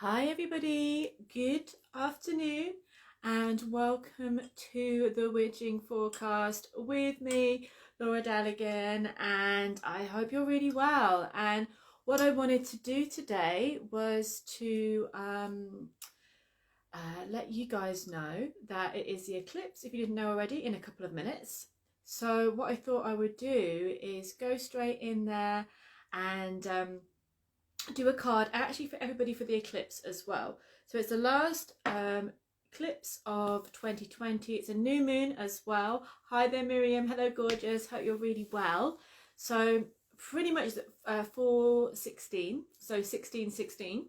Hi everybody, good afternoon and welcome to the witching forecast with me, Laura again, and I hope you're really well. And what I wanted to do today was to let you guys know that it is the eclipse, if you didn't know already, in a couple of minutes. So what I thought I would do is go straight in there and do a card actually for everybody for the eclipse as well. So it's the last eclipse of 2020. It's a new moon as well. Hi there Miriam, hello gorgeous, hope you're really well. So pretty much 4/16, so 16/16,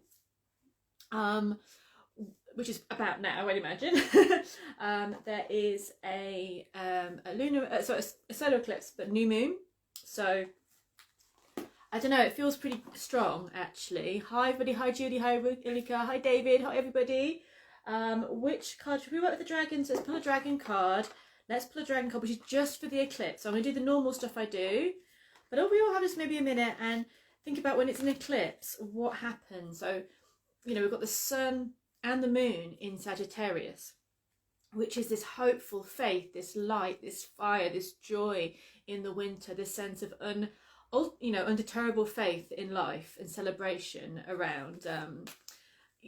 which is about now, I'd imagine. There is a lunar, sorry, a solar eclipse, but new moon. So I don't know, it feels pretty strong actually. Hi everybody, hi Julie, hi Ilika, hi David, hi everybody. Which card should we work with the dragons? Let's pull a dragon card. Let's pull a dragon card, which is just for the eclipse. So I'm going to do the normal stuff I do. But we all have just maybe a minute and think about when it's an eclipse, what happens. So, you know, we've got the sun and the moon in Sagittarius, which is this hopeful faith, this light, this fire, this joy in the winter, this sense of undeterrable faith in life and celebration around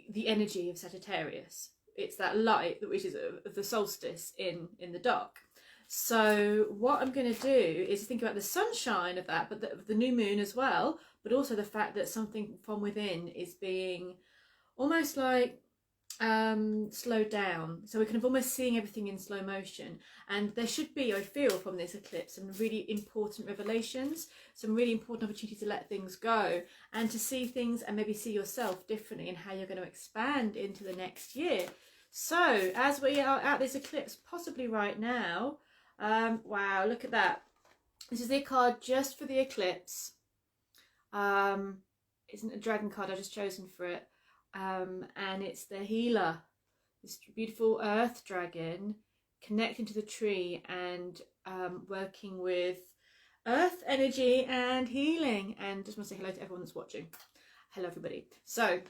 the energy of Sagittarius. It's that light which is of the solstice in the dark. So what I'm going to do is think about the sunshine of that, but the new moon as well, but also the fact that something from within is being almost like slowed down, so we're kind of almost seeing everything in slow motion. And there should be, I feel, from this eclipse some really important revelations, some really important opportunity to let things go and to see things and maybe see yourself differently and how you're going to expand into the next year. So as we are at this eclipse, possibly right now, wow, look at that. This is the card just for the eclipse. Isn't a dragon card, I've just chosen for it. And it's the healer, this beautiful earth dragon connecting to the tree and working with earth energy and healing. And just want to say hello to everyone that's watching. Hello everybody. So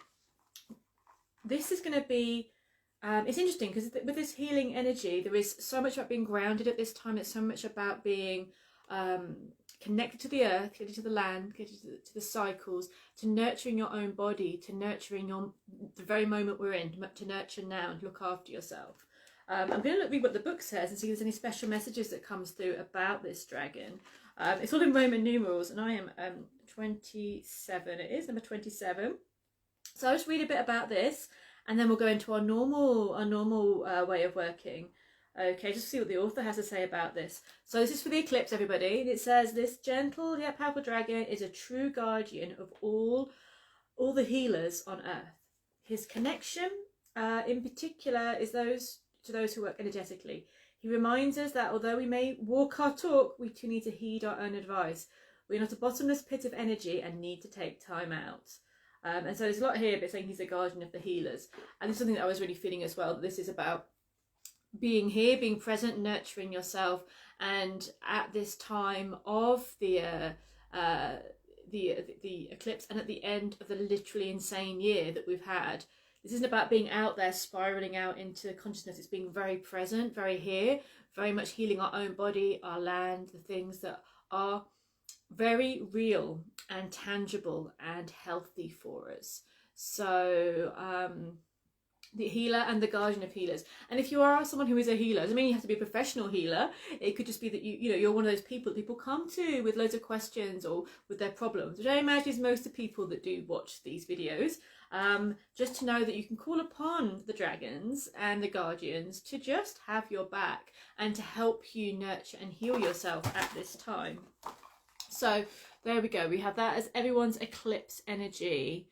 this is going to be it's interesting because with this healing energy there is so much about being grounded at this time. It's so much about being connected to the earth, connected to the land, connected to the cycles, to nurturing your own body, to nurturing the very moment we're in, to nurture now and look after yourself. I'm going to read what the book says and see if there's any special messages that comes through about this dragon. It's all in Roman numerals and I am 27. It is number 27. So I'll just read a bit about this and then we'll go into our normal way of working. Okay, just see what the author has to say about this. So this is for the eclipse, everybody. It says, this gentle yet powerful dragon is a true guardian of all the healers on earth. His connection, in particular, is to those who work energetically. He reminds us that although we may walk our talk, we too need to heed our own advice. We're not a bottomless pit of energy and need to take time out. And so there's a lot here, but saying he's a guardian of the healers. And this is something that I was really feeling as well, that this is about being here, being present, nurturing yourself. And at this time of the eclipse and at the end of the literally insane year that we've had, this isn't about being out there spiraling out into consciousness. It's being very present, very here, very much healing our own body, our land, the things that are very real and tangible and healthy for us. So the healer and the guardian of healers. And if you are someone who is a healer, doesn't mean you have to be a professional healer. It could just be that you're one of those people that people come to with loads of questions or with their problems, which I imagine is most of the people that do watch these videos. Just to know that you can call upon the dragons and the guardians to just have your back and to help you nurture and heal yourself at this time. So there we go. We have that as everyone's eclipse energy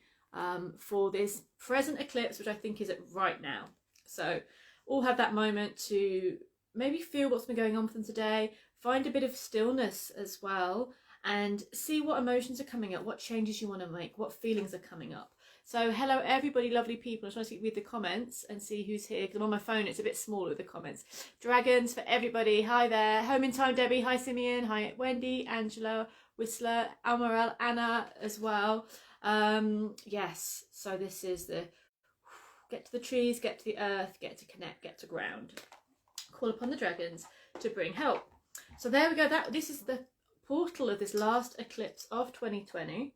for this present eclipse, which I think is at right now. So all have that moment to maybe feel what's been going on with them today, find a bit of stillness as well, and see what emotions are coming up, what changes you want to make, what feelings are coming up. So hello everybody, lovely people. I'm trying to read the comments and see who's here because I'm on my phone, it's a bit smaller with the comments. Dragons for everybody, hi there. Home in time Debbie, hi Simeon, hi Wendy, Angela, Whistler, Almarel, Anna as well. Yes, so this is the get to the trees, get to the earth, get to connect, get to ground. Call upon the dragons to bring help. So there we go. This is the portal of this last eclipse of 2020.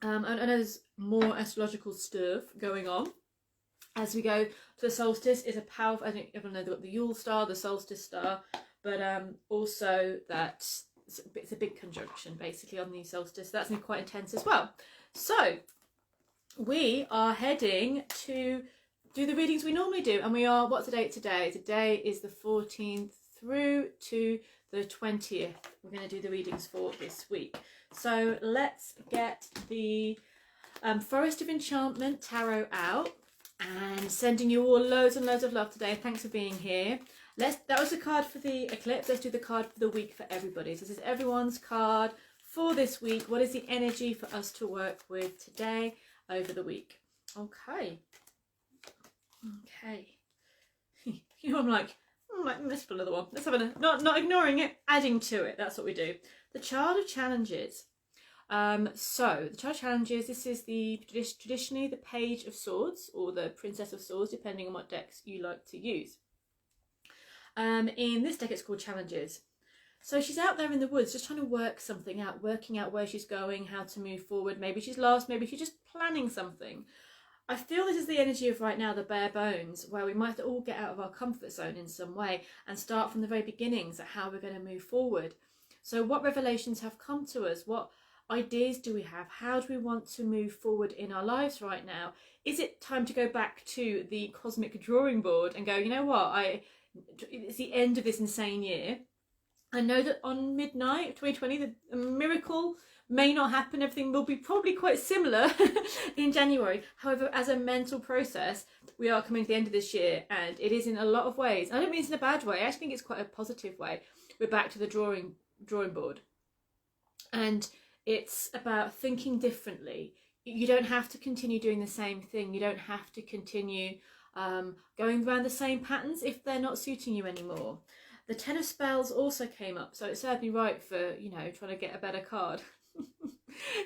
And there's more astrological stuff going on as we go to the solstice. Is a powerful, I think everyone knows they've got the Yule star, the solstice star, but also that it's a big conjunction basically on the solstice. That's going to be quite intense as well. So we are heading to do the readings we normally do, and we are, what's the date today? Today is the 14th through to the 20th. We're going to do the readings for this week. So let's get the Forest of Enchantment Tarot out, and sending you all loads and loads of love today. Thanks for being here. That was the card for the eclipse. Let's do the card for the week for everybody. So this is everyone's card for this week. What is the energy for us to work with today over the week? Okay. You know, I'm like, let's put another one. Let's have not ignoring it, adding to it. That's what we do. The Child of Challenges. So the Child of Challenges, this is traditionally the Page of Swords or the Princess of Swords, depending on what decks you like to use. In this deck it's called Challenges. So she's out there in the woods just trying to work something out, working out where she's going, how to move forward. Maybe she's lost, maybe she's just planning something. I feel this is the energy of right now, the bare bones, where we might have to all get out of our comfort zone in some way and start from the very beginnings at how we're going to move forward. So what revelations have come to us? What ideas do we have? How do we want to move forward in our lives right now? Is it time to go back to the cosmic drawing board and go, you know what, it's the end of this insane year. I know that on midnight of 2020, the miracle may not happen. Everything will be probably quite similar in January. However, as a mental process, we are coming to the end of this year, and it is in a lot of ways. I don't mean it's in a bad way. I actually think it's quite a positive way. We're back to the drawing board. And it's about thinking differently. You don't have to continue doing the same thing. You don't have to continue going around the same patterns if they're not suiting you anymore. The Ten of Spells also came up, so it served me right for, you know, trying to get a better card.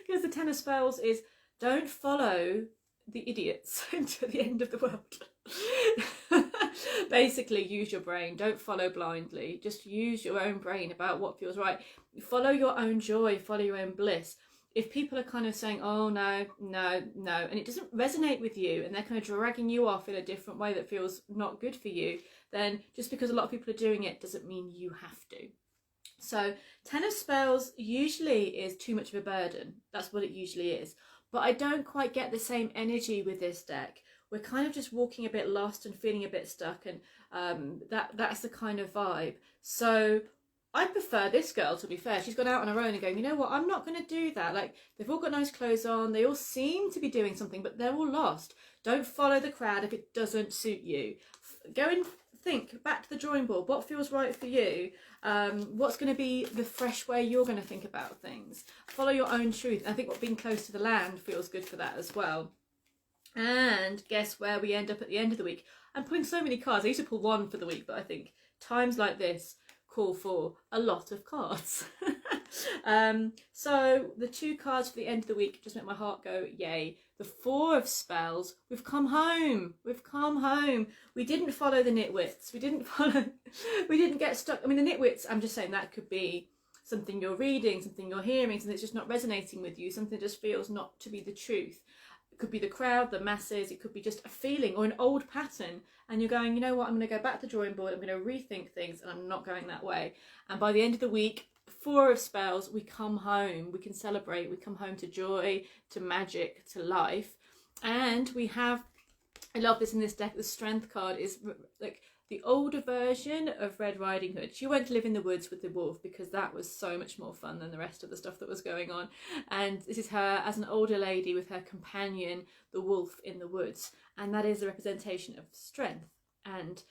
Because the Ten of Spells is, don't follow the idiots into the end of the world. Basically, use your brain. Don't follow blindly. Just use your own brain about what feels right. Follow your own joy. Follow your own bliss. If people are kind of saying, oh, no, and it doesn't resonate with you, and they're kind of dragging you off in a different way that feels not good for you, then just because a lot of people are doing it doesn't mean you have to. So Ten of Spells usually is too much of a burden. That's what it usually is. But I don't quite get the same energy with this deck. We're kind of just walking a bit lost and feeling a bit stuck, and that's the kind of vibe. So I prefer this girl, to be fair. She's gone out on her own and going, you know what, I'm not going to do that. Like, they've all got nice clothes on. They all seem to be doing something, but they're all lost. Don't follow the crowd if it doesn't suit you. Go and think back to the drawing board. What feels right for you? What's going to be the fresh way you're going to think about things? Follow your own truth. I think what being close to the land feels good for that as well. And guess where we end up at the end of the week? I'm pulling so many cards. I used to pull one for the week, but I think times like this call for a lot of cards. So the two cards for the end of the week just make my heart go yay. The Four of Spells. We've come home. We didn't follow the nitwits. We didn't get stuck. I mean, the nitwits, I'm just saying that could be something you're reading, something you're hearing, something that's just not resonating with you, something that just feels not to be the truth. It could be the crowd, the masses, it could be just a feeling or an old pattern, and you're going, you know what, I'm going to go back to the drawing board, I'm going to rethink things, and I'm not going that way. And by the end of the week, Four of Spells, we come home, we can celebrate, we come home to joy, to magic, to life. And we have, I love this in this deck, the Strength card is like the older version of Red Riding Hood. She went to live in the woods with the wolf because that was so much more fun than the rest of the stuff that was going on. And this is her as an older lady with her companion, the wolf in the woods. And that is a representation of strength. And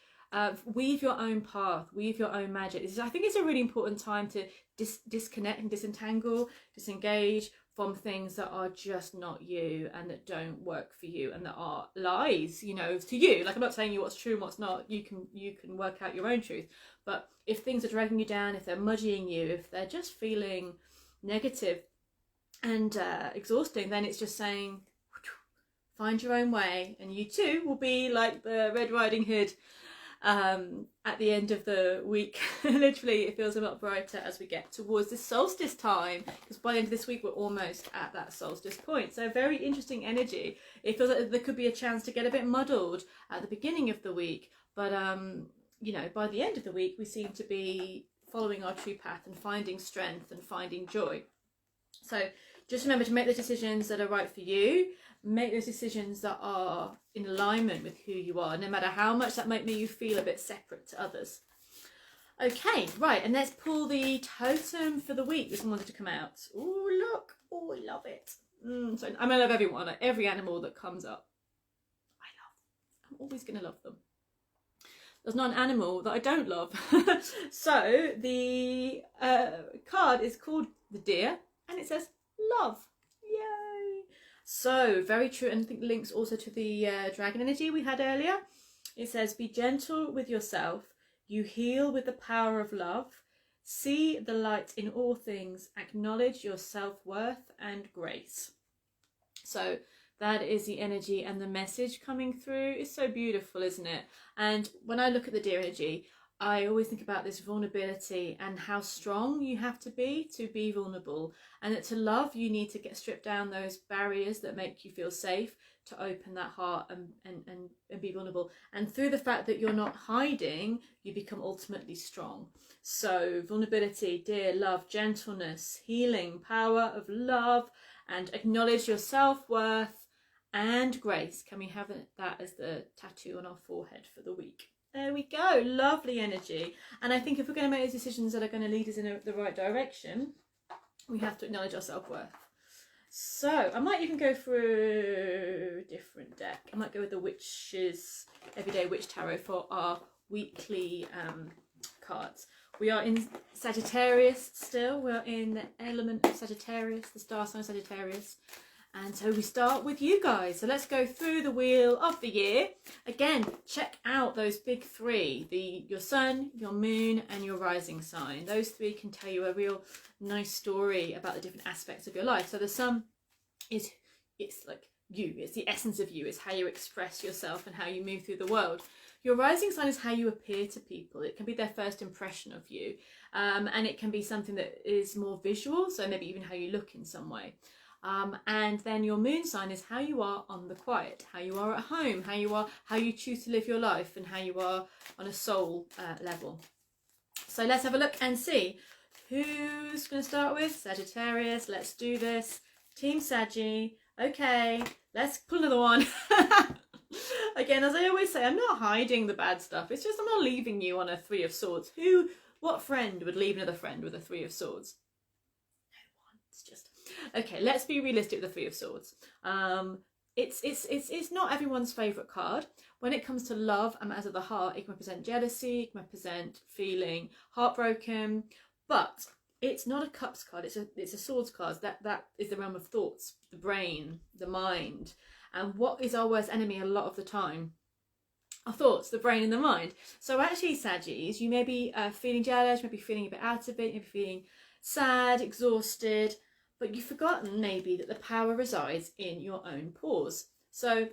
weave your own path, weave your own magic. I think it's a really important time to disconnect and disentangle, disengage from things that are just not you and that don't work for you and that are lies, you know, to you. Like, I'm not telling you what's true and what's not. You can work out your own truth. But if things are dragging you down, if they're muddying you, if they're just feeling negative and exhausting, then it's just saying, find your own way, and you too will be like the Red Riding Hood at the end of the week. Literally, it feels a lot brighter as we get towards the solstice time, because by the end of this week we're almost at that solstice point. So very interesting energy. It feels like there could be a chance to get a bit muddled at the beginning of the week, but you know, by the end of the week we seem to be following our true path and finding strength and finding joy. So just remember to make the decisions that are right for you. Make those decisions that are in alignment with who you are, no matter how much that might make you feel a bit separate to others. Okay, right, and let's pull the totem for the week. This one wanted to come out. Oh, look. Oh, I love it. So I love everyone, every animal that comes up. I love. I'm always going to love them. There's not an animal that I don't love. So the card is called the deer, and it says love. Yay! So very true, and I think links also to the dragon energy we had earlier. It says, be gentle with yourself. You heal with the power of love. See the light in all things. Acknowledge your self-worth and grace. So that is the energy and the message coming through. It's so beautiful, isn't it? And when I look at the deer energy, I always think about this vulnerability and how strong you have to be vulnerable, and that to love you need to get stripped down those barriers that make you feel safe, to open that heart and be vulnerable. And through the fact that you're not hiding, you become ultimately strong. So vulnerability, dear, love, gentleness, healing, power of love, and acknowledge your self-worth and grace. Can we have that as the tattoo on our forehead for the week? There we go. Lovely energy. And I think if we're going to make those decisions that are going to lead us in the right direction, we have to acknowledge our self-worth. So I might even go for a different deck. I might go with the Witch's Everyday Witch Tarot for our weekly cards. We are in Sagittarius still. We're in the element of Sagittarius, the star sign of Sagittarius. And so we start with you guys. So let's go through the wheel of the year. Again, check out those big three, your sun, your moon, and your rising sign. Those three can tell you a real nice story about the different aspects of your life. So the sun it's like you, it's the essence of you, it's how you express yourself and how you move through the world. Your rising sign is how you appear to people. It can be their first impression of you. And it can be something that is more visual, so maybe even how you look in some way. And then your moon sign is how you are on the quiet, how you are at home, how you choose to live your life, and how you are on a soul level. So let's have a look and see who's going to start with. Sagittarius, let's do this. Team Sagi. Okay, let's pull another one. Again, as I always say, I'm not hiding the bad stuff. It's just I'm not leaving you on a 3 of swords. What friend would leave another friend with a 3 of swords? No one. It's just... Okay, let's be realistic with the 3 of swords. It's not everyone's favourite card. When it comes to love and matters of the heart, it can represent jealousy, it can represent feeling heartbroken, but it's not a cups card, it's a swords card. That is the realm of thoughts, the brain, the mind. And what is our worst enemy a lot of the time? Our thoughts, the brain and the mind. So actually, Saggies, you may be feeling jealous, you may be feeling a bit out of it, you may be feeling sad, exhausted, but you've forgotten maybe that the power resides in your own pores. So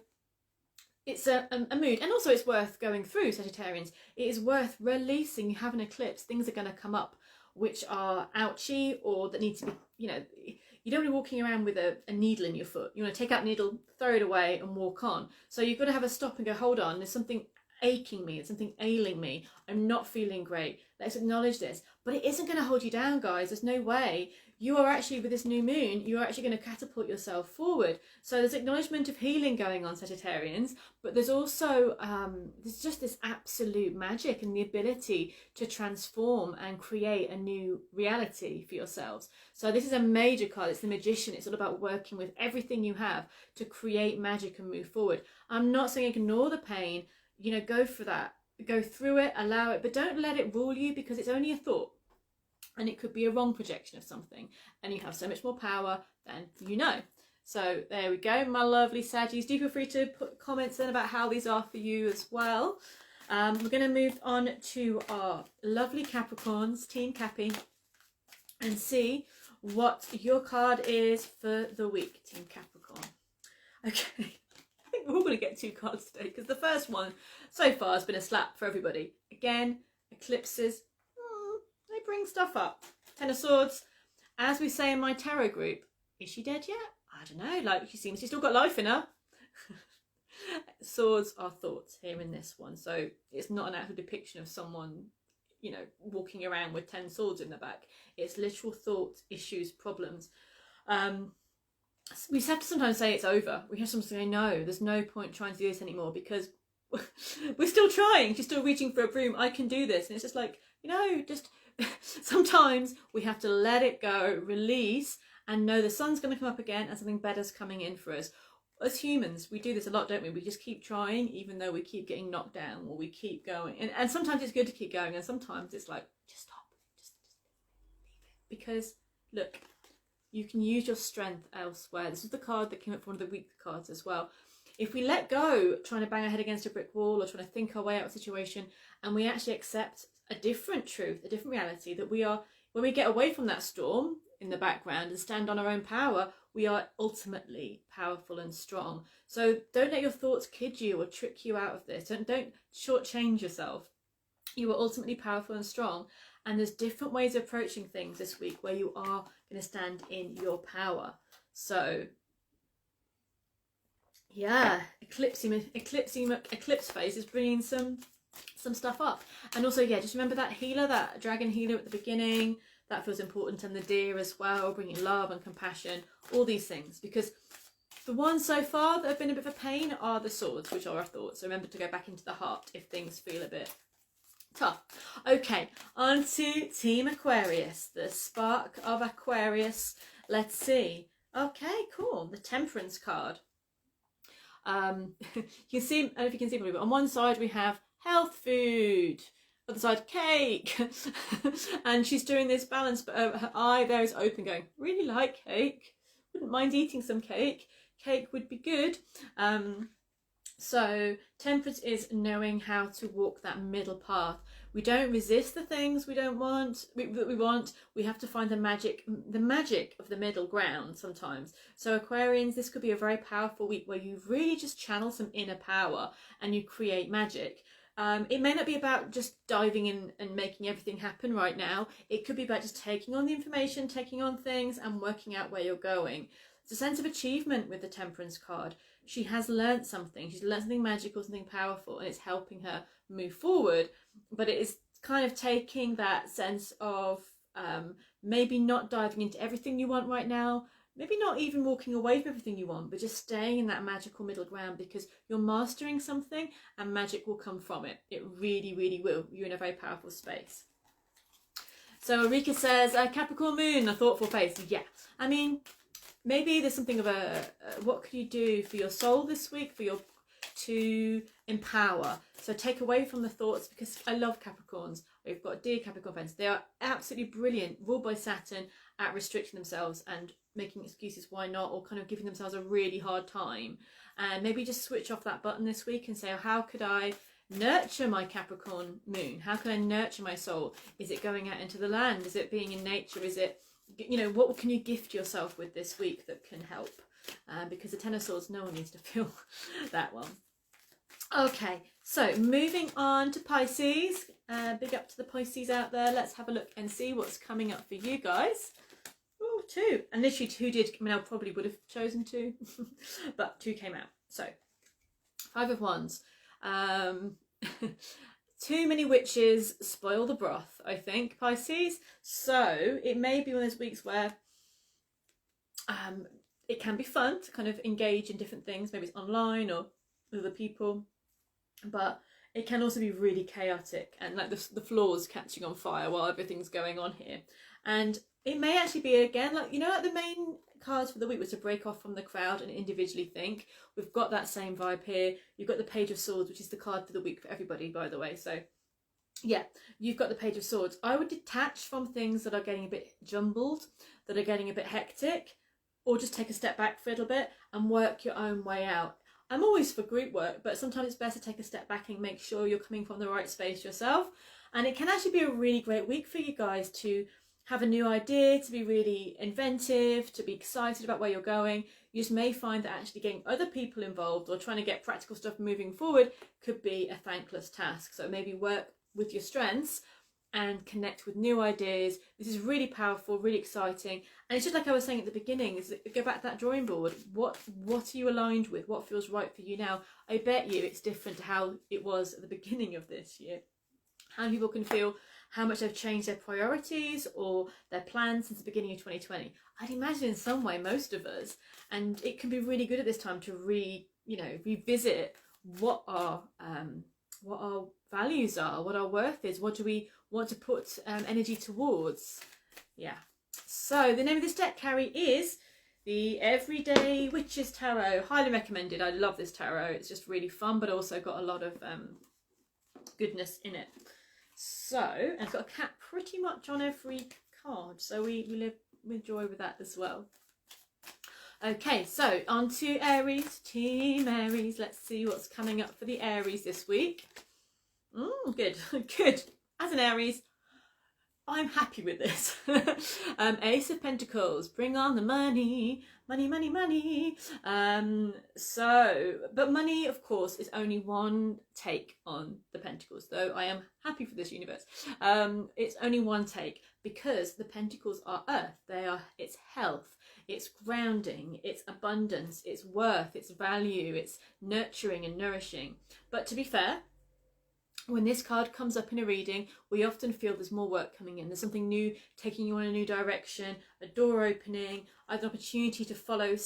it's a mood, and also it's worth going through, Sagittarians. It is worth releasing. You have an eclipse, things are going to come up which are ouchy or that need to be, you know, you don't want to be walking around with a needle in your foot. You want to take out the needle, throw it away and walk on. So you've got to have a stop and go, hold on, there's something aching me, there's something ailing me, I'm not feeling great. Let's acknowledge this. But it isn't going to hold you down, guys. There's no way. You are actually, with this new moon, you're actually going to catapult yourself forward. So there's acknowledgement of healing going on, Sagittarians, but there's also there's just this absolute magic and the ability to transform and create a new reality for yourselves. So this is a major card. It's the Magician. It's all about working with everything you have to create magic and move forward. I'm not saying ignore the pain, you know, go for that. Go through it, allow it, but don't let it rule you, because it's only a thought. And it could be a wrong projection of something, and you have so much more power than you know. So there we go, my lovely Saggies. Do feel free to put comments in about how these are for you as well. We're going to move on to our lovely Capricorns, Team Cappy, and see what your card is for the week, Team Capricorn. Okay. think we're all going to get 2 cards today, because the first one so far has been a slap for everybody. Again, eclipses, they bring stuff up. 10 of Swords, as we say in my tarot group, is she dead yet? I don't know, like she seems she's still got life in her. Swords are thoughts here in this one, so it's not an actual depiction of someone, you know, walking around with 10 swords in the back. It's literal thoughts, issues, problems. We have to sometimes say it's over. We have to sometimes say no, there's no point trying to do this anymore, because we're still trying. She's still reaching for a broom. I can do this. And it's just like, you know, just sometimes we have to let it go, release, and know the sun's going to come up again and something better's coming in for us. As humans, we do this a lot, don't we? We just keep trying, even though we keep getting knocked down, or we keep going. And sometimes it's good to keep going, and sometimes it's like, just stop, just leave it. Because, look, you can use your strength elsewhere. This is the card that came up for one of the weak cards as well. If we let go, trying to bang our head against a brick wall, or trying to think our way out of a situation, and we actually accept a different truth, a different reality, that we are, when we get away from that storm in the background and stand on our own power, we are ultimately powerful and strong. So don't let your thoughts kid you or trick you out of this. Don't shortchange yourself. You are ultimately powerful and strong. And there's different ways of approaching things this week where you are going to stand in your power. So yeah, eclipse phase is bringing some stuff up. And also, yeah, just remember that healer, that dragon healer at the beginning. That feels important, and the deer as well, bringing love and compassion, all these things. Because the ones so far that have been a bit of a pain are the swords, which are our thoughts. So remember to go back into the heart if things feel a bit tough. Okay, on to Team Aquarius, the spark of Aquarius. Let's see. Okay, cool. The Temperance card. You can see, I don't know if you can see probably, but on one side we have health food. Other side, cake. And she's doing this balance, but her eye there is open, going, really like cake, wouldn't mind eating some cake, would be good. So temperance is knowing how to walk that middle path. We don't resist the things we don't want, that we want. We have to find the magic of the middle ground sometimes. So Aquarians, this could be a very powerful week where you really just channel some inner power and you create magic. It may not be about just diving in and making everything happen right now. It could be about just taking on the information, taking on things, and working out where you're going. It's a sense of achievement with the Temperance card. She has learnt something. She's learnt something magical, something powerful, and it's helping her move forward. But it is kind of taking that sense of maybe not diving into everything you want right now, maybe not even walking away from everything you want, but just staying in that magical middle ground, because you're mastering something and magic will come from it. It really, really will. You're in a very powerful space. So Rika says, Capricorn moon, a thoughtful face. Yeah, I mean, maybe there's something of a, what could you do for your soul this week, to empower? So take away from the thoughts, because I love Capricorns. We've got dear Capricorn friends. They are absolutely brilliant, ruled by Saturn, at restricting themselves and making excuses why not, or kind of giving themselves a really hard time. And maybe just switch off that button this week and say, oh, how could I nurture my Capricorn moon? How can I nurture my soul? Is it going out into the land? Is it being in nature? Is it, you know, what can you gift yourself with this week that can help? Because the Ten of Swords, no one needs to feel that one. Okay, so moving on to Pisces. Big up to the Pisces out there. Let's have a look and see what's coming up for you guys. Oh, 2. And literally 2 did. I mean, I probably would have chosen 2, but 2 came out. So, 5 of Wands. Too many witches spoil the broth, I think, Pisces. So, it may be one of those weeks where it can be fun to kind of engage in different things. Maybe it's online or with other people. But it can also be really chaotic and like the floor's catching on fire while everything's going on here. And it may actually be, again, like, you know, like the main cards for the week was to break off from the crowd and individually think. We've got that same vibe here. You've got the Page of Swords, which is the card for the week for everybody, by the way. So yeah, you've got the Page of Swords. I would detach from things that are getting a bit jumbled, that are getting a bit hectic, or just take a step back for a little bit and work your own way out. I'm always for group work, but sometimes it's best to take a step back and make sure you're coming from the right space yourself. And it can actually be a really great week for you guys to have a new idea, to be really inventive, to be excited about where you're going. You just may find that actually getting other people involved or trying to get practical stuff moving forward could be a thankless task. So maybe work with your strengths and connect with new ideas. This is really powerful, really exciting. And it's just like I was saying at the beginning, is that go back to that drawing board. What are you aligned with? What feels right for you now? I bet you it's different to how it was at the beginning of this year. How many people can feel how much they've changed their priorities or their plans since the beginning of 2020? I'd imagine in some way most of us, and it can be really good at this time to revisit what our values are, what our worth is, what do we want to put energy towards. Yeah. So the name of this deck, Carrie, is the Everyday Witches Tarot. Highly recommended. I love this tarot. It's just really fun, but also got a lot of goodness in it. So, and it's got a cat pretty much on every card, so we live with joy with that as well. Okay, so on to Aries, Team Aries. Let's see what's coming up for the Aries this week. Good, good. As an Aries, I'm happy with this. Ace of Pentacles, bring on the money, money, money, money. But money, of course, is only one take on the Pentacles, though I am happy for this universe. It's only one take because the Pentacles are earth. It's health, it's grounding, it's abundance, it's worth, it's value, it's nurturing and nourishing. But to be fair, when this card comes up in a reading, we often feel there's more work coming in. There's something new taking you on a new direction, a door opening, either an opportunity to follow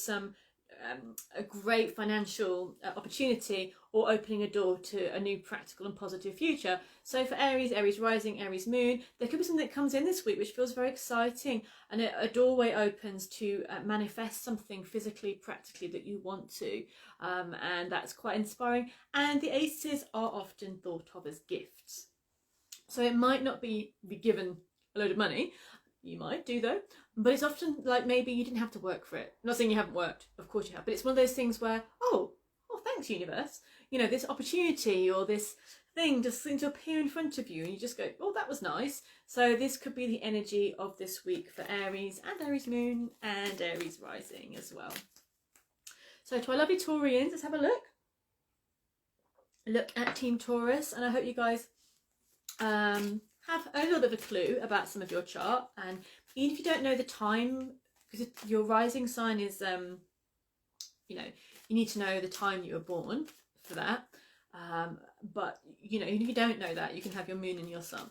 a great financial opportunity, or opening a door to a new practical and positive future. So for Aries, Aries rising, Aries moon, there could be something that comes in this week which feels very exciting, and a doorway opens to manifest something physically, practically that you want to, and that's quite inspiring. And the aces are often thought of as gifts, so it might not be given a load of money. You might do though, but it's often like maybe you didn't have to work for it. I'm not saying you haven't worked, of course you have, but it's one of those things where, oh thanks universe, you know, this opportunity or this thing just seems to appear in front of you and you just go, oh, that was nice. So this could be the energy of this week for Aries and Aries moon and Aries rising as well. So to our lovely Taurians, let's have a look at Team Taurus, and I hope you guys have a little bit of a clue about some of your chart. And even if you don't know the time, because your rising sign is you know, you need to know the time you were born for that, but you know, even if you don't know that, you can have your moon and your sun.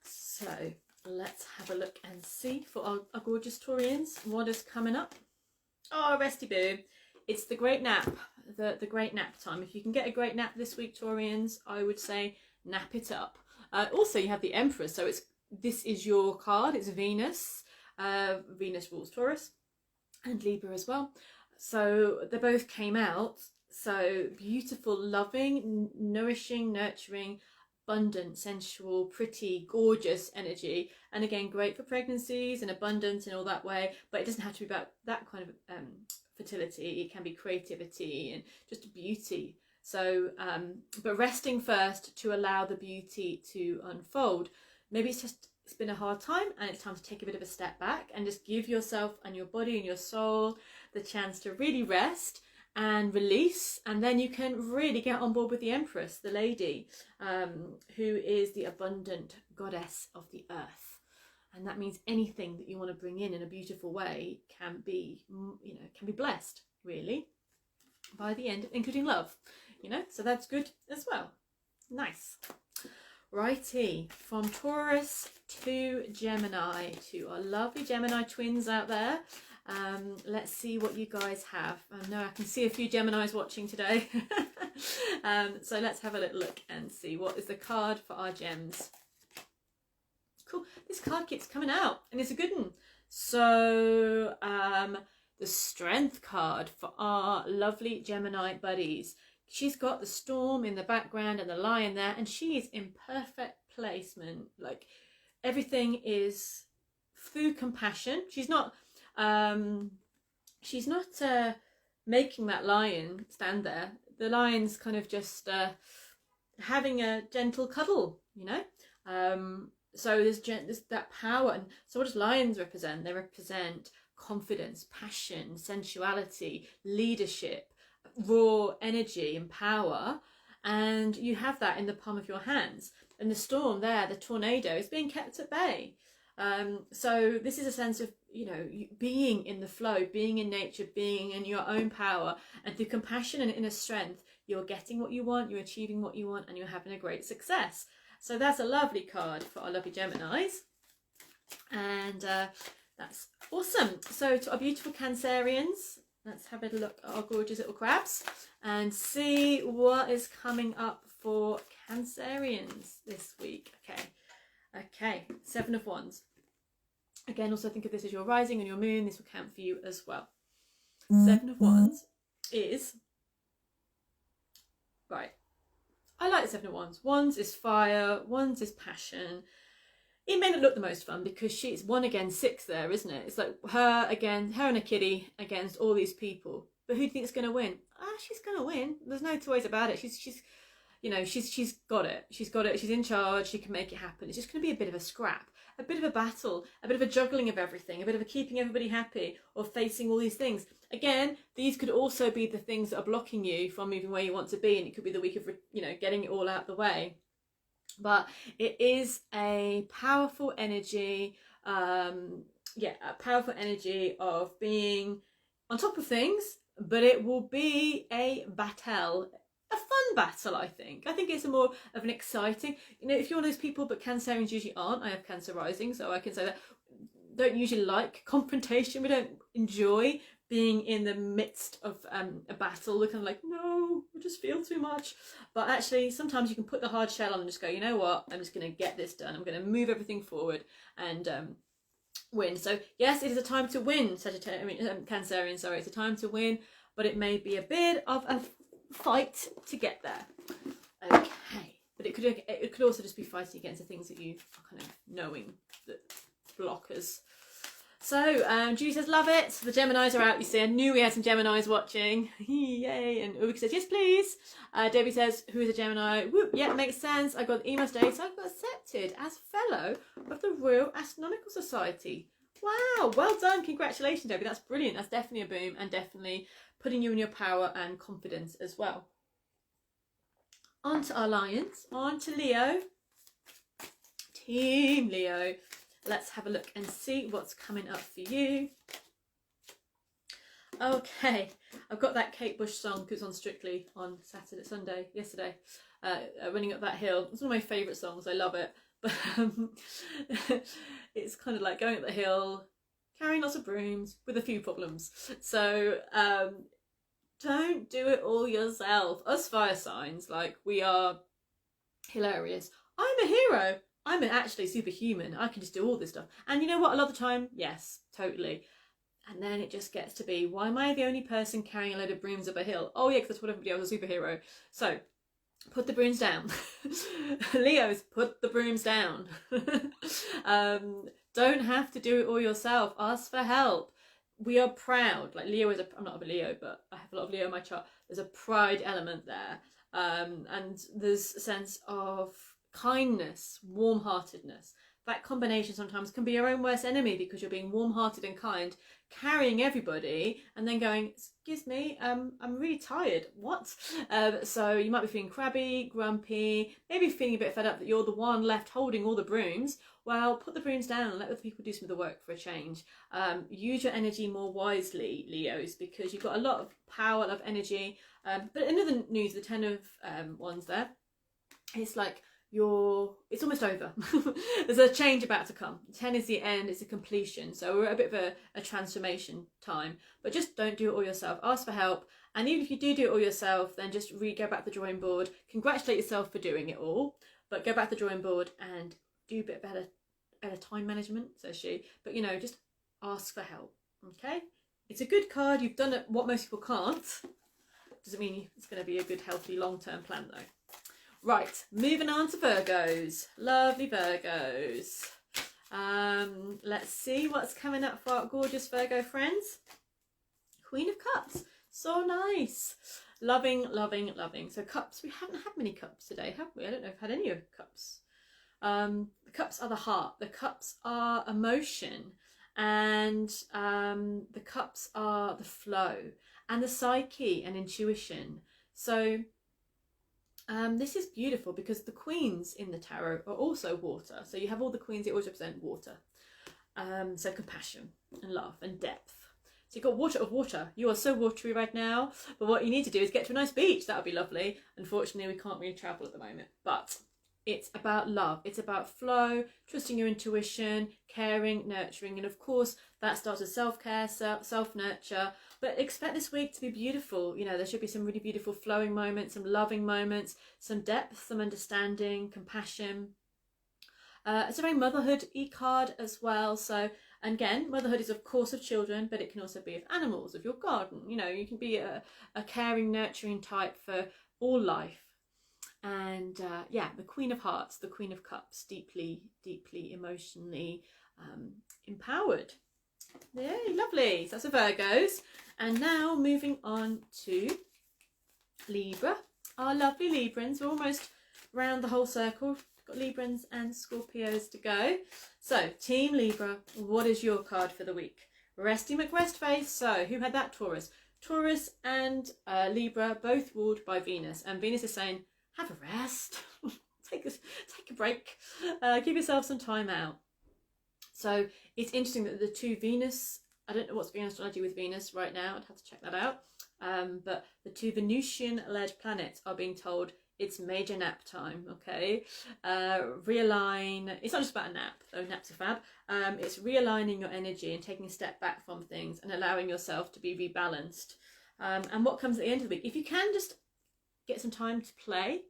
So let's have a look and see for our gorgeous Taurians what is coming up. Oh, resty boo, it's the great nap, the great nap time. If you can get a great nap this week, Taurians, I would say nap it up. Also, you have the Empress, so this is your card. It's Venus. Venus rules Taurus and Libra as well. So they both came out. So beautiful, loving, nourishing, nurturing, abundant, sensual, pretty, gorgeous energy. And again, great for pregnancies and abundance in all that way. But it doesn't have to be about that kind of fertility. It can be creativity and just beauty. So, but resting first to allow the beauty to unfold. Maybe it's been a hard time and it's time to take a bit of a step back and just give yourself and your body and your soul the chance to really rest and release, and then you can really get on board with the Empress, the lady, who is the abundant goddess of the earth. And that means anything that you want to bring in a beautiful way can be, you know, can be blessed really by the end, including love, you know, so that's good as well. Nice. Righty, from Taurus to Gemini, to our lovely Gemini twins out there. Let's see what you guys have. I know I can see a few Geminis watching today. So let's have a little look and see what is the card for our gems. Cool, this card keeps coming out and it's a good one. So the Strength card for our lovely Gemini buddies. She's got the Storm in the background and the Lion there, and she is in perfect placement. Like everything is through compassion. She's not making that lion stand there. The lion's kind of just having a gentle cuddle, you know. So there's that power. And so what does lions represent? They represent confidence, passion, sensuality, leadership, raw energy and power. And you have that in the palm of your hands. And the storm there, the tornado, is being kept at bay. So this is a sense of, you know, being in the flow, being in nature, being in your own power, and through compassion and inner strength, you're getting what you want, you're achieving what you want, and you're having a great success. So that's a lovely card for our lovely Geminis. And that's awesome. So to our beautiful Cancerians, let's have a look at our gorgeous little crabs and see what is coming up for Cancerians this week. Okay, 7 of Wands. Again, also think of this as your rising and your moon. This will count for you as well. 7 of Wands is... Right. I like the 7 of Wands. Wands is fire. Wands is passion. It may not look the most fun because she's 1 against 6 there, isn't it? It's like her and a kitty against all these people. But who do you think is going to win? She's going to win. There's no two ways about it. She's you know, she's got it. She's got it. She's in charge. She can make it happen. It's just going to be a bit of a scrap, a bit of a battle, a bit of a juggling of everything, a bit of a keeping everybody happy or facing all these things. Again, these could also be the things that are blocking you from moving where you want to be, and it could be the week of, you know, getting it all out the way. But it is a powerful energy, a powerful energy of being on top of things, but it will be a battle. A fun battle, I think. I think it's a more of an exciting, you know, if you're one of those people, but Cancerians usually aren't. I have Cancer rising, so I can say that. Don't usually like confrontation. We don't enjoy being in the midst of a battle. We're kind of like, no, I just feel too much. But actually, sometimes you can put the hard shell on and just go, you know what, I'm just going to get this done. I'm going to move everything forward and win. So yes, it is a time to win, Cancerian, sorry. It's a time to win, but it may be a bit of a fight to get there. Okay, but it could also just be fighting against the things that you are kind of knowing that blockers. So Judy says love it. The Geminis are out, you see. I knew we had some Geminis watching. Yay. And Ubik says yes please. Debbie says who is a Gemini? Whoop, yeah, makes sense. I got the email today, so I got accepted as fellow of the Royal Astronomical Society. Wow, well done. Congratulations, Debbie. That's brilliant. That's definitely a boom, and definitely putting you in your power and confidence as well. On to our Lions, on to Leo. Team Leo. Let's have a look and see what's coming up for you. Okay, I've got that Kate Bush song because on Strictly on yesterday, Running Up That Hill. It's one of my favourite songs, I love it. But it's kind of like going up the hill, carrying lots of brooms with a few problems. So don't do it all yourself. Us fire signs, like, we are hilarious. I'm a hero. I'm actually superhuman. I can just do all this stuff. And you know what? A lot of the time, yes, totally. And then it just gets to be, why am I the only person carrying a load of brooms up a hill? Oh yeah, because that's what everybody else is, a superhero. So put the brooms down. Leos, put the brooms down. Don't have to do it all yourself. Ask for help. We are proud. Like, Leo is I'm not a Leo, but I have a lot of Leo in my chart. There's a pride element there. And there's a sense of kindness, warm-heartedness. That combination sometimes can be your own worst enemy, because you're being warm-hearted and kind, carrying everybody, and then going, excuse me, I'm really tired. What? So you might be feeling crabby, grumpy, maybe feeling a bit fed up that you're the one left holding all the brooms. Well, put the brooms down and let other people do some of the work for a change. Use your energy more wisely, Leos, because you've got a lot of power, a lot of energy. But in other news, the 10 of Wands there, it's like, it's almost over. There's a change about to come. 10 is the end, it's a completion, so we're at a bit of a transformation time. But just don't do it all yourself. Ask for help, and even if you do it all yourself, then just go back to the drawing board. Congratulate yourself for doing it all, but go back to the drawing board and do a bit better time management, says she. But you know, just ask for help. Okay, it's a good card. You've done what most people can't. Doesn't mean it's going to be a good, healthy, long-term plan though. Right, moving on to Virgos. Lovely Virgos. Let's see what's coming up for our gorgeous Virgo friends. Queen of Cups. So nice. Loving, loving, loving. So cups, we haven't had many cups today, have we? I don't know if I've had any of cups. The cups are the heart, the cups are emotion, and the cups are the flow and the psyche and intuition. So this is beautiful because the queens in the tarot are also water. So you have all the queens, they always represent water. So compassion and love and depth. So you've got water of water. You are so watery right now. But what you need to do is get to a nice beach. That would be lovely. Unfortunately, we can't really travel at the moment. But it's about love. It's about flow, trusting your intuition, caring, nurturing. And of course, that starts with self-care, self-nurture. But expect this week to be beautiful. You know, there should be some really beautiful flowing moments, some loving moments, some depth, some understanding, compassion. It's a very motherhood-y card as well. So, and again, motherhood is of course of children, but it can also be of animals, of your garden. You know, you can be a caring, nurturing type for all life. And yeah, the Queen of Hearts, the Queen of Cups, deeply, deeply emotionally empowered. Yay, lovely. So that's the Virgos. And now moving on to Libra. Our lovely Librans. We're almost round the whole circle. Got Librans and Scorpios to go. So, Team Libra, what is your card for the week? Resty McRestface. So, who had that? Taurus. Taurus and Libra both ruled by Venus. And Venus is saying, have a rest. take a break. Give yourself some time out. So, it's interesting that the two Venus, I don't know what's going on in astrology with Venus right now. I'd have to check that out. But the two Venusian-led planets are being told it's major nap time, okay? Realign. It's not just about a nap, though naps are fab. It's realigning your energy and taking a step back from things and allowing yourself to be rebalanced. And what comes at the end of the week, if you can just get some time to play,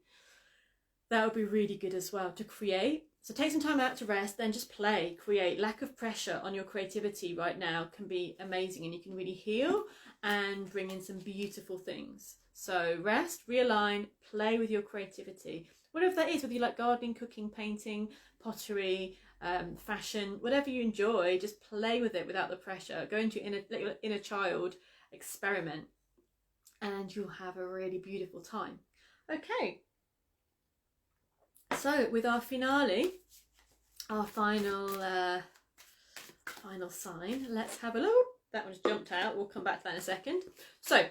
that would be really good as well, to create. So take some time out to rest, then just play, create. Lack of pressure on your creativity right now can be amazing, and you can really heal and bring in some beautiful things. So rest, realign, play with your creativity. Whatever that is, whether you like gardening, cooking, painting, pottery, fashion, whatever you enjoy, just play with it without the pressure. Go into your inner child, experiment, and you'll have a really beautiful time. Okay. So with our finale, our final sign, let's have a look. That one's jumped out. We'll come back to that in a second. So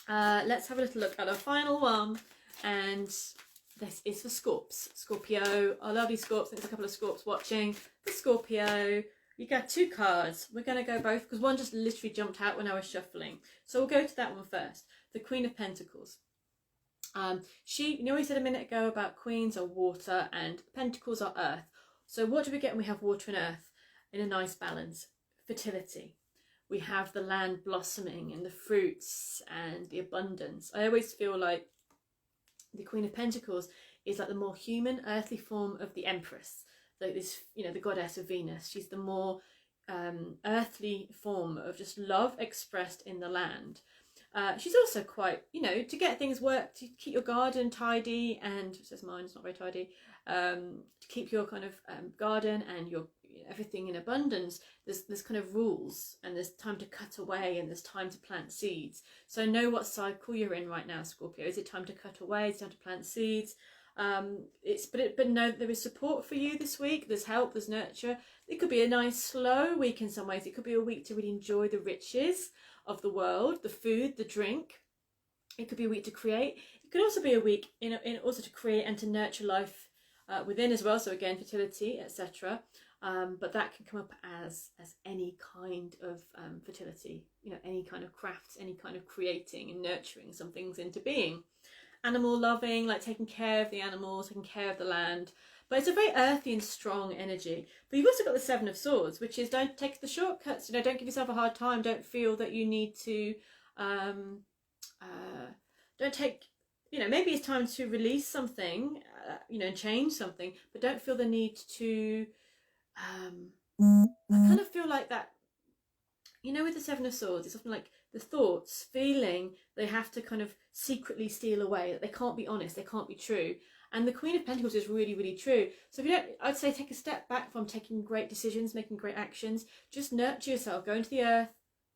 let's have a little look at our final one, and this is for Scorps. Scorpio, our lovely Scorps. There's a couple of Scorps watching. The Scorpio, you got two cards. We're going to go both because one just literally jumped out when I was shuffling. So we'll go to that one first. The Queen of Pentacles. You know, we said a minute ago about queens are water and pentacles are earth. So what do we get when we have water and earth in a nice balance? Fertility. We have the land blossoming and the fruits and the abundance. I always feel like the Queen of Pentacles is like the more human, earthly form of the Empress. Like this, you know, the goddess of Venus. She's the more earthly form of just love expressed in the land. She's also quite, you know, to get things worked, to keep your garden tidy, and it says mine's not very tidy, to keep your kind of garden and your everything in abundance, there's kind of rules, and there's time to cut away, and there's time to plant seeds. So know what cycle you're in right now, Scorpio. Is it time to cut away? Is it time to plant seeds? But no, there is support for you this week. There's help, there's nurture. It could be a nice slow week in some ways. It could be a week to really enjoy the riches of the world, the food, the drink. It could be a week to create. It could also be a week in also to create and to nurture life within as well. So again, fertility, etc. But that can come up as any kind of fertility, you know, any kind of crafts, any kind of creating and nurturing some things into being. Animal loving, like taking care of the animals, taking care of the land. But it's a very earthy and strong energy. But you've also got the Seven of Swords, which is don't take the shortcuts. You know, don't give yourself a hard time. Don't feel that you need to. Don't take. You know, maybe it's time to release something. You know, and change something. But don't feel the need to. I kind of feel like that. You know, with the Seven of Swords, it's often like the thoughts, feeling they have to kind of secretly steal away. That they can't be honest. They can't be true. And the Queen of Pentacles is really, really true. So if you don't, I'd say take a step back from taking great decisions, making great actions. Just nurture yourself. Go into the earth.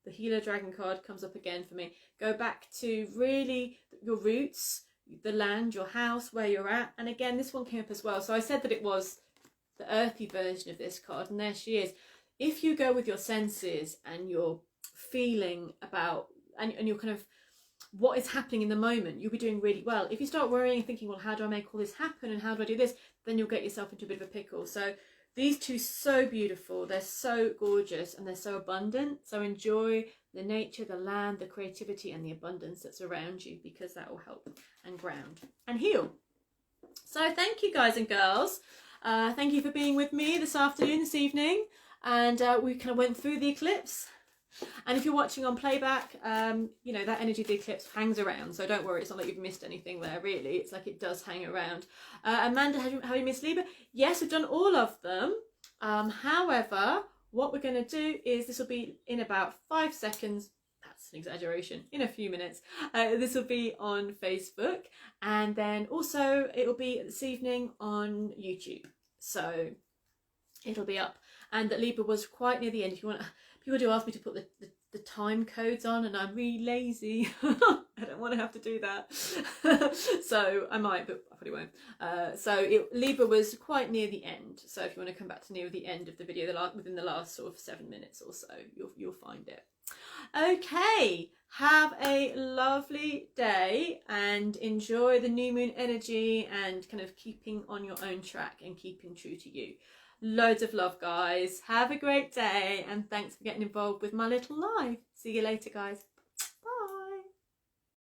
The Healer Dragon card comes up again for me. Go back to really your roots, the land, your house, where you're at. And again, this one came up as well. So I said that it was the earthy version of this card, and there she is. If you go with your senses and you're feeling about, and you're kind of what is happening in the moment, you'll be doing really well. If you start worrying and thinking, well, how do I make all this happen and how do I do this, then you'll get yourself into a bit of a pickle. So these two, so beautiful, they're so gorgeous and they're so abundant. So enjoy the nature, the land, the creativity and the abundance that's around you, because that will help and ground and heal. So thank you guys and girls. Thank you for being with me this afternoon, this evening, and we kind of went through the eclipse. And if you're watching on playback, you know, that energy of the eclipse hangs around, so don't worry, it's not like you've missed anything there, really. It's like it does hang around. Amanda, have you missed Libra? Yes, we've done all of them. However, what we're going to do is, this will be in about 5 seconds. That's an exaggeration, in a few minutes. This will be on Facebook, and then also it will be this evening on YouTube. So it'll be up. And that Libra was quite near the end. If you want, people do ask me to put the time codes on, and I'm really lazy. I don't want to have to do that. So I might, but I probably won't. Libra was quite near the end. So if you want to come back to near the end of the video, within the last sort of 7 minutes or so, you'll find it. Okay, have a lovely day and enjoy the new moon energy and kind of keeping on your own track and keeping true to you. Loads of love, guys. Have a great day, and thanks for getting involved with my little live. See you later, guys. Bye.